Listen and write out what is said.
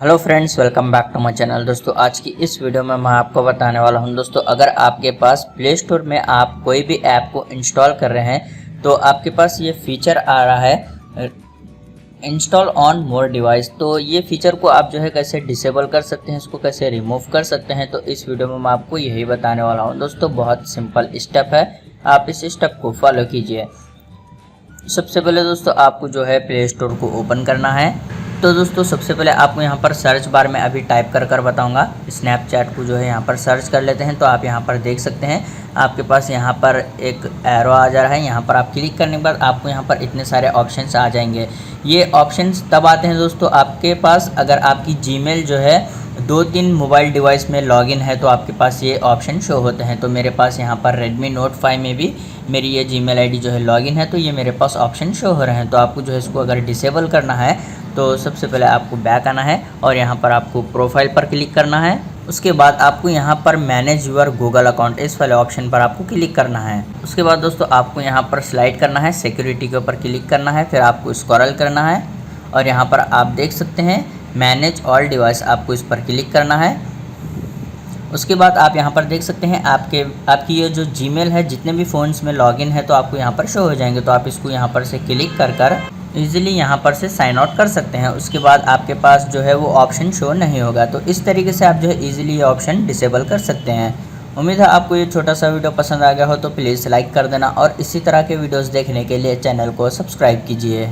Hello friends, welcome back to my channel. दोस्तों, आज की इस वीडियो में मैं आपको बताने वाला हूं दोस्तों, अगर आपके पास प्ले स्टोर में आप कोई भी ऐप को इंस्टॉल कर रहे हैं तो आपके पास ये फीचर आ रहा है इंस्टॉल ऑन मोर डिवाइस। तो ये फीचर को आप जो है कैसे डिसेबल कर सकते हैं, इसको कैसे रिमूव कर सकते हैं, तो इस वीडियो में मैं आपको यही बताने वाला हूँ दोस्तों। बहुत सिंपल स्टेप है, आप इस स्टेप को फॉलो कीजिए। सबसे पहले दोस्तों आपको जो है प्ले स्टोर को ओपन करना है। तो दोस्तों सबसे पहले आपको यहाँ पर सर्च बार में अभी टाइप कर बताऊँगा। स्नैपचैट को जो है यहाँ पर सर्च कर लेते हैं तो आप यहाँ पर देख सकते हैं आपके पास यहाँ पर एक एरो आ जा रहा है। यहाँ पर आप क्लिक करने के बाद आपको यहाँ पर इतने सारे ऑप्शंस आ जाएंगे। ये ऑप्शंस तब आते हैं दोस्तों आपके पास अगर आपकी जीमेल जो है 2-3 मोबाइल डिवाइस में लॉगिन है तो आपके पास ये ऑप्शन शो होते हैं। तो मेरे पास यहाँ पर Redmi Note 5 में भी मेरी ये जीमेल आईडी जो है लॉगिन है, तो ये मेरे पास ऑप्शन शो हो रहे हैं। तो आपको जो है इसको अगर डिसेबल करना है तो सबसे पहले आपको बैक आना है और यहाँ पर आपको प्रोफाइल पर क्लिक करना है। उसके बाद आपको यहाँ पर मैनेज यूर गूगल अकाउंट, इस वाले ऑप्शन पर आपको क्लिक करना है। उसके बाद दोस्तों आपको यहाँ पर स्लाइड करना है, सिक्योरिटी के ऊपर क्लिक करना है, फिर आपको स्क्रॉल करना है और यहाँ पर आप देख सकते हैं मैनेज ऑल डिवाइस, आपको इस पर क्लिक करना है। उसके बाद आप यहाँ पर देख सकते हैं आपकी ये जो जीमेल है जितने भी फ़ोन्स में लॉगिन है तो आपको यहाँ पर शो हो जाएंगे। तो आप इसको यहाँ पर से क्लिक कर इजीली यहाँ पर से साइन आउट कर सकते हैं। उसके बाद आपके पास जो है वो ऑप्शन शो नहीं होगा। तो इस तरीके से आप जो है इजीली ये ऑप्शन डिसेबल कर सकते हैं। उम्मीद है आपको ये छोटा सा वीडियो पसंद आ गया हो तो प्लीज़ लाइक कर देना और इसी तरह के वीडियोस देखने के लिए चैनल को सब्सक्राइब कीजिए।